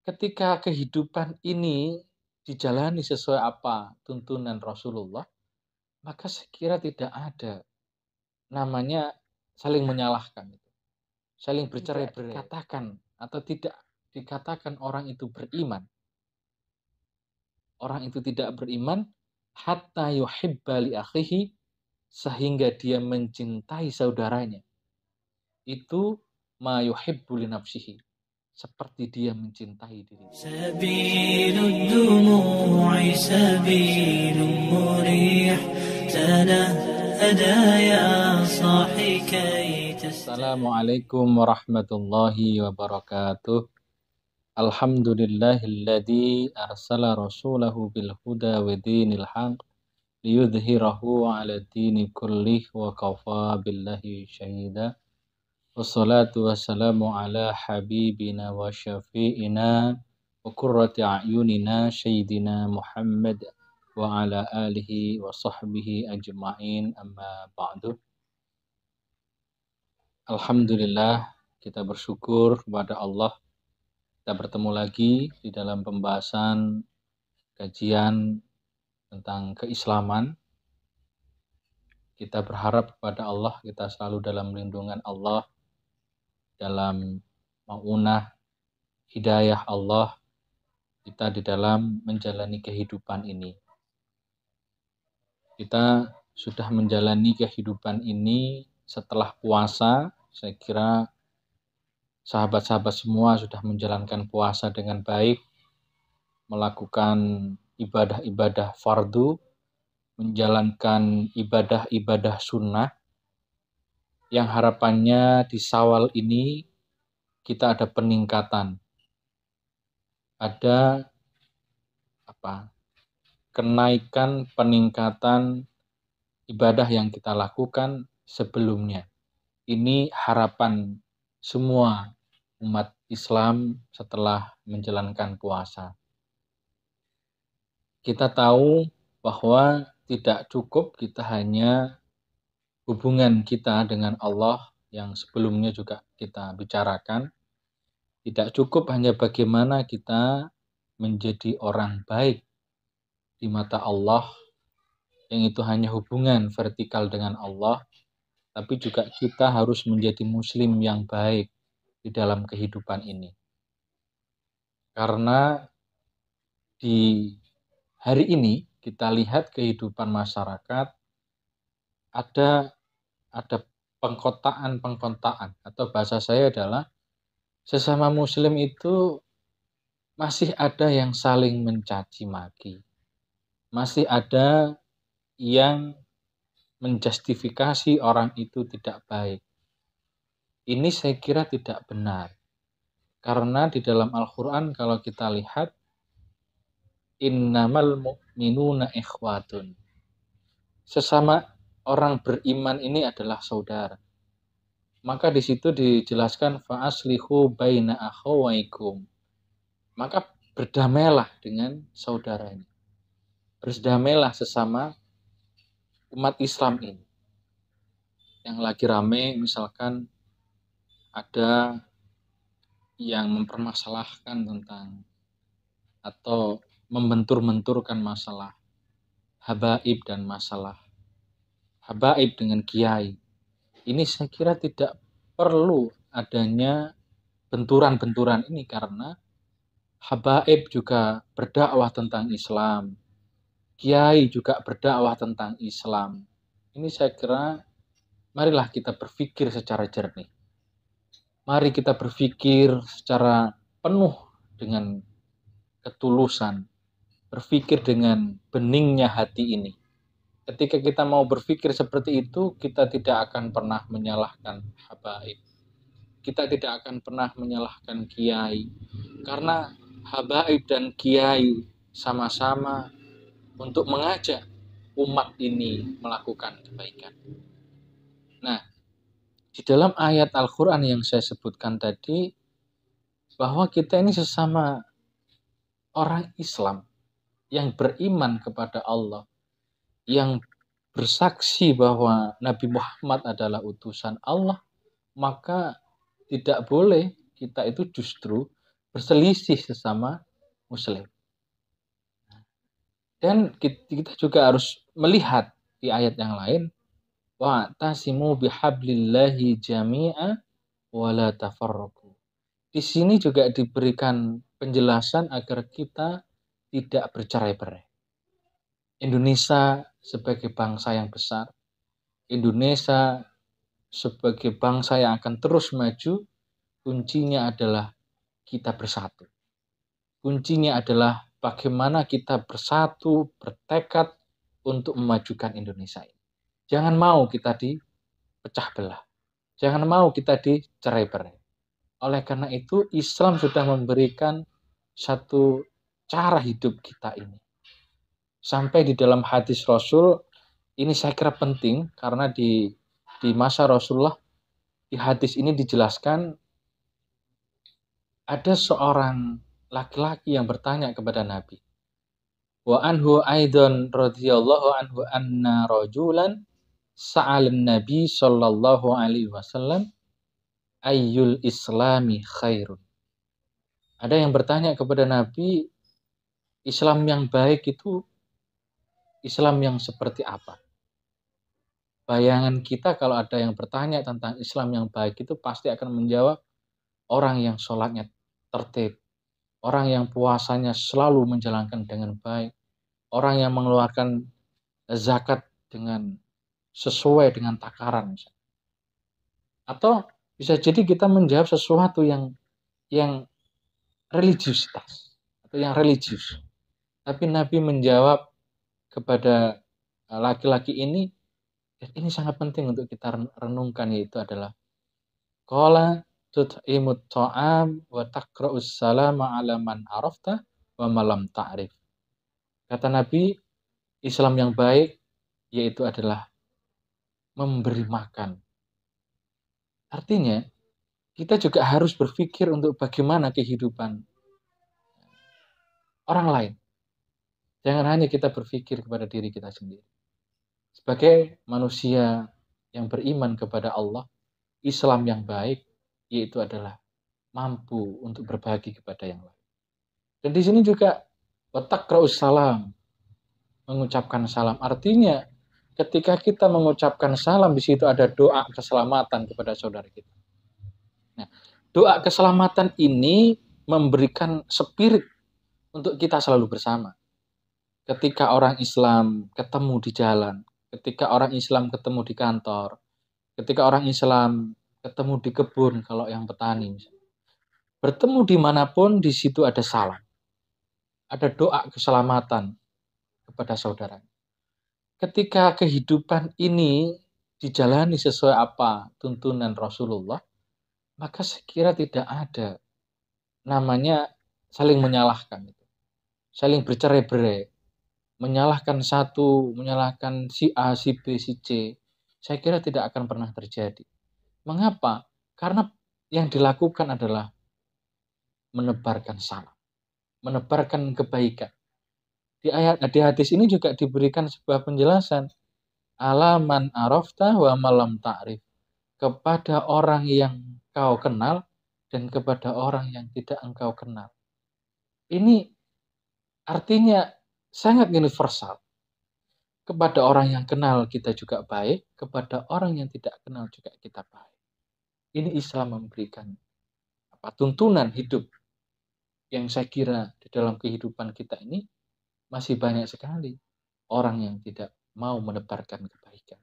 ketika kehidupan ini dijalani sesuai apa tuntunan Rasulullah, maka saya kira tidak ada namanya saling menyalahkan, saling bercerai-berai. Katakan atau tidak dikatakan orang itu beriman. Orang itu tidak beriman hatta yuhibba li akhihi, sehingga dia mencintai saudaranya. Itu ma yuhibbu li nafsihi, seperti dia mencintai dirinya. Sabilud dumu'i sabilun murih tanahada ya sahi kay Assalamualaikum warahmatullahi wabarakatuh. Alhamdulillahilladzi arsala rasulahu bil huda wa dinil haq liyudhhirahu 'ala dini kullih wa kafa billahi syahida. Wassalatu wassalamu ala habibina wa syafi'ina wa qurrati a'yunina sayyidina Muhammad wa ala alihi wa sahbihi ajma'in, amma ba'du. Alhamdulillah, kita bersyukur kepada Allah. Kita bertemu lagi di dalam pembahasan kajian tentang keislaman. Kita berharap kepada Allah, kita selalu dalam lindungan Allah, dalam ma'unah hidayah Allah, kita di dalam menjalani kehidupan ini. Kita sudah menjalani kehidupan ini setelah puasa. Saya kira sahabat-sahabat semua sudah menjalankan puasa dengan baik, melakukan ibadah-ibadah fardu, menjalankan ibadah-ibadah sunnah, yang harapannya di Syawal ini kita ada peningkatan, ada kenaikan, peningkatan ibadah yang kita lakukan sebelumnya. Ini harapan semua umat Islam setelah menjalankan puasa. Kita tahu bahwa tidak cukup kita hanya hubungan kita dengan Allah yang sebelumnya juga kita bicarakan. Tidak cukup hanya bagaimana kita menjadi orang baik di mata Allah, yang itu hanya hubungan vertikal dengan Allah, tapi juga kita harus menjadi muslim yang baik di dalam kehidupan ini. Karena di hari ini kita lihat kehidupan masyarakat ada pengkotaan, atau bahasa saya adalah sesama muslim itu masih ada yang saling mencaci maki. Masih ada yang menjustifikasi orang itu tidak baik. Ini saya kira tidak benar. Karena di dalam Al-Quran kalau kita lihat, innamal mu'minuna ikhwatun. Sesama orang beriman ini adalah saudara. Maka di situ dijelaskan fa'aslihu baina akhawaikum. Maka berdamailah dengan saudaranya. Berdamailah sesama umat Islam ini. Yang lagi rame misalkan ada yang mempermasalahkan tentang atau membentur-benturkan masalah habaib dan masalah habaib dengan kiai. Ini saya kira tidak perlu adanya benturan-benturan ini, karena habaib juga berdakwah tentang Islam, kiai juga berdakwah tentang Islam. Ini saya kira marilah kita berpikir secara jernih. Mari kita berpikir secara penuh dengan ketulusan, berpikir dengan beningnya hati ini. Ketika kita mau berpikir seperti itu, kita tidak akan pernah menyalahkan habaib. Kita tidak akan pernah menyalahkan kiai. Karena habaib dan kiai sama-sama untuk mengajak umat ini melakukan kebaikan. Nah, di dalam ayat Al-Quran yang saya sebutkan tadi, bahwa kita ini sesama orang Islam yang beriman kepada Allah, yang bersaksi bahwa Nabi Muhammad adalah utusan Allah, maka tidak boleh kita itu justru berselisih sesama muslim. Dan kita juga harus melihat di ayat yang lain, wa'tasimu bihablillahi jami'a wa la tafarraqu. Di sini juga diberikan penjelasan agar kita tidak bercerai-berai. Indonesia sebagai bangsa yang besar, Indonesia sebagai bangsa yang akan terus maju, kuncinya adalah kita bersatu. Kuncinya adalah bagaimana kita bersatu, bertekad untuk memajukan Indonesia ini. Jangan mau kita dipecah belah. Jangan mau kita dicerai-berai. Oleh karena itu, Islam sudah memberikan satu cara hidup kita ini. Sampai di dalam hadis Rasul, ini saya kira penting karena di masa Rasulullah, di hadis ini dijelaskan ada seorang laki-laki yang bertanya kepada Nabi. Wa anhu aidan radhiyallahu anhu anna rajulan sa'alan Nabi sallallahu alaihi wasallam ayyul islami khairun. Ada yang bertanya kepada Nabi, Islam yang baik itu Islam yang seperti apa? Bayangan kita kalau ada yang bertanya tentang Islam yang baik itu pasti akan menjawab orang yang sholatnya tertib, orang yang puasanya selalu menjalankan dengan baik, orang yang mengeluarkan zakat dengan sesuai dengan takaran. Atau bisa jadi kita menjawab sesuatu yang religiusitas atau yang religius. Tapi Nabi menjawab kepada laki-laki ini, dan ini sangat penting untuk kita renungkan, yaitu adalah qala tut'imut ta'am wa taqra'us salama 'ala man arafta wa malam ta'rif. Kata Nabi, Islam yang baik yaitu adalah memberi makan. Artinya, kita juga harus berpikir untuk bagaimana kehidupan orang lain. Jangan hanya kita berpikir kepada diri kita sendiri. Sebagai manusia yang beriman kepada Allah, Islam yang baik yaitu adalah mampu untuk berbagi kepada yang lain. Dan di sini juga wataqra'us salam, mengucapkan salam. Artinya ketika kita mengucapkan salam, di situ ada doa keselamatan kepada saudara kita. Nah, doa keselamatan ini memberikan spirit untuk kita selalu bersama. Ketika orang Islam ketemu di jalan, ketika orang Islam ketemu di kantor, ketika orang Islam ketemu di kebun, kalau yang petani, bertemu dimanapun, di situ ada salam. Ada doa keselamatan kepada saudara. Ketika kehidupan ini dijalani sesuai apa tuntunan Rasulullah, maka saya kira tidak ada namanya saling menyalahkan, saling bercerai-berai, menyalahkan satu, menyalahkan si A, si B, si C. Saya kira tidak akan pernah terjadi. Mengapa? Karena yang dilakukan adalah menebarkan salam, menebarkan kebaikan. Di hadis ini juga diberikan sebuah penjelasan, alaman arafta wa malam ta'rif, kepada orang yang kau kenal dan kepada orang yang tidak engkau kenal. Ini artinya sangat universal. Kepada orang yang kenal kita juga baik, kepada orang yang tidak kenal juga kita baik. Ini Islam memberikan tuntunan hidup yang saya kira di dalam kehidupan kita ini masih banyak sekali orang yang tidak mau menebarkan kebaikan.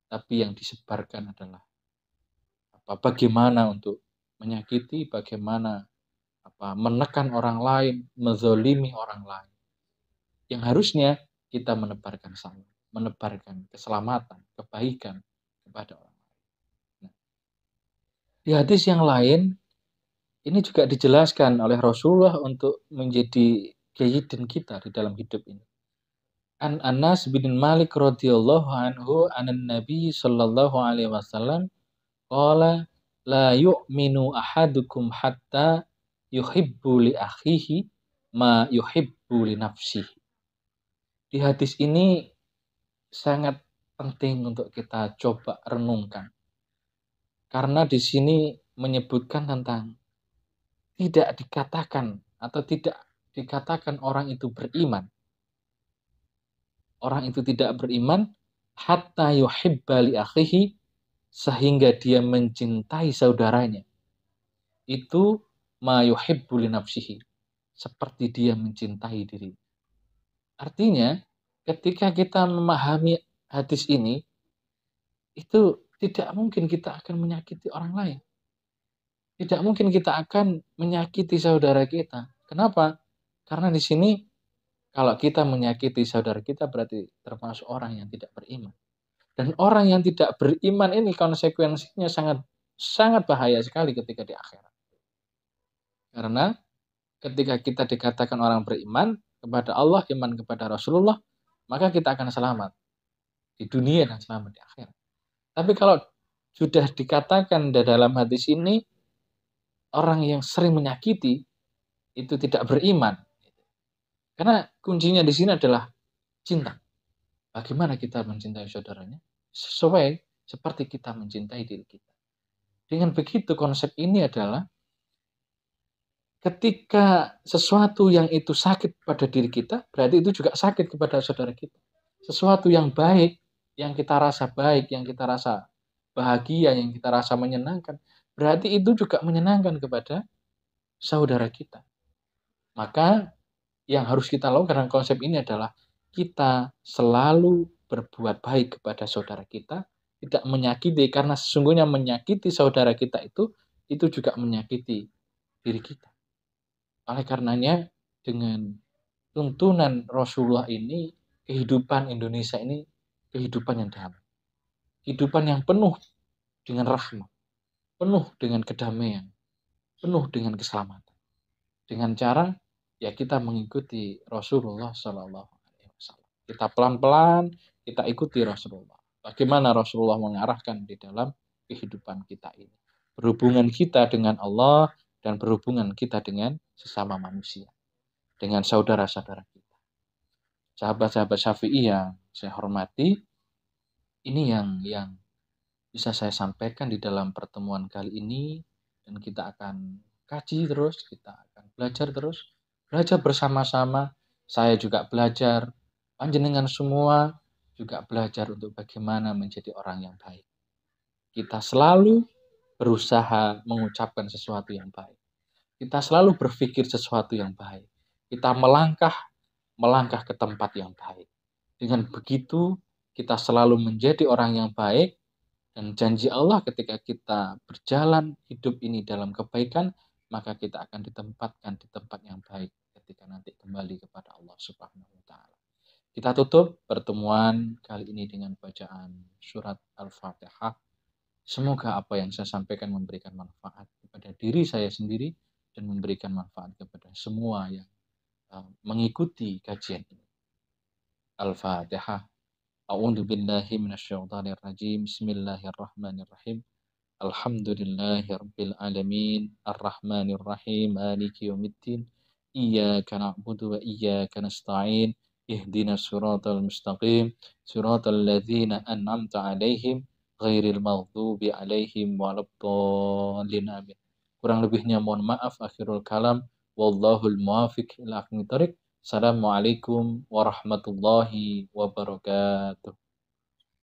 Tapi yang disebarkan adalah bagaimana untuk menyakiti, bagaimana menekan orang lain, menzalimi orang lain. Yang harusnya kita menebarkan salam, menebarkan keselamatan, kebaikan kepada orang lain. Nah, di hadis yang lain, ini juga dijelaskan oleh Rasulullah untuk menjadi guidance kita di dalam hidup ini. An Anas bin Malik radhiyallahu anhu anan Nabi sallallahu alaihi wasallam qala la yu'minu ahadukum hatta yuhibbu li akhihi ma yuhibbu li nafsihi. Di hadis ini sangat penting untuk kita coba renungkan. Karena di sini menyebutkan tentang tidak dikatakan atau tidak dikatakan orang itu beriman. Orang itu tidak beriman hatta yuhibba li akhihi, sehingga dia mencintai saudaranya. Itu ma yuhibbu li nafsihi, seperti dia mencintai diri. Artinya, ketika kita memahami hadis ini, itu tidak mungkin kita akan menyakiti orang lain. Tidak mungkin kita akan menyakiti saudara kita. Kenapa? Karena di sini kalau kita menyakiti saudara kita berarti termasuk orang yang tidak beriman. Dan orang yang tidak beriman ini konsekuensinya sangat bahaya sekali ketika di akhirat. Karena ketika kita dikatakan orang beriman kepada Allah, iman kepada Rasulullah, maka kita akan selamat di dunia dan selamat di akhirat. Tapi kalau sudah dikatakan dalam hadis ini, orang yang sering menyakiti itu tidak beriman. Karena kuncinya di sini adalah cinta. Bagaimana kita mencintai saudaranya? Sesuai seperti kita mencintai diri kita. Dengan begitu konsep ini adalah ketika sesuatu yang itu sakit pada diri kita, berarti itu juga sakit kepada saudara kita. Sesuatu yang baik, yang kita rasa baik, yang kita rasa bahagia, yang kita rasa menyenangkan, berarti itu juga menyenangkan kepada saudara kita. Maka yang harus kita lakukan dalam konsep ini adalah kita selalu berbuat baik kepada saudara kita, tidak menyakiti, karena sesungguhnya menyakiti saudara kita itu juga menyakiti diri kita. Oleh karenanya, dengan tuntunan Rasulullah ini, kehidupan Indonesia ini kehidupan yang damai. Kehidupan yang penuh dengan rahmat, penuh dengan kedamaian, penuh dengan keselamatan. Dengan cara ya kita mengikuti Rasulullah Shallallahu Alaihi Wasallam. Kita pelan-pelan kita ikuti Rasulullah. Bagaimana Rasulullah mengarahkan di dalam kehidupan kita ini, berhubungan kita dengan Allah dan berhubungan kita dengan sesama manusia, dengan saudara-saudara kita. Sahabat-sahabat Syafi'i yang saya hormati, ini yang bisa saya sampaikan di dalam pertemuan kali ini, dan kita akan kaji terus, kita akan belajar terus, belajar bersama-sama. Saya juga belajar, panjenengan semua juga belajar untuk bagaimana menjadi orang yang baik. Kita selalu berusaha mengucapkan sesuatu yang baik. Kita selalu berpikir sesuatu yang baik. Kita melangkah ke tempat yang baik. Dengan begitu, kita selalu menjadi orang yang baik, dan janji Allah ketika kita berjalan hidup ini dalam kebaikan, maka kita akan ditempatkan di tempat yang baik ketika nanti kembali kepada Allah Subhanahu wa Ta'ala. Kita tutup pertemuan kali ini dengan bacaan surat Al-Fatihah. Semoga apa yang saya sampaikan memberikan manfaat kepada diri saya sendiri dan memberikan manfaat kepada semua yang mengikuti kajian ini. Al-Fatihah. A'udzu billahi minasyaitonir rajim. Bismillahirrahmanirrahim. Alhamdulillahirabbil alamin. Arrahmanir rahim. Maliki yaumiddin. Iyyaka na'budu wa iyyaka nasta'in. Ihdinas siratal mustaqim. Siratal ladzina an'amta 'alaihim ghairil maghdubi 'alaihim waladdallin. Amin. Kurang lebihnya mohon maaf. Akhirul kalam. Wallahul muwaffiq ila aqwamit thoriq. Assalamualaikum warahmatullahi wabarakatuh.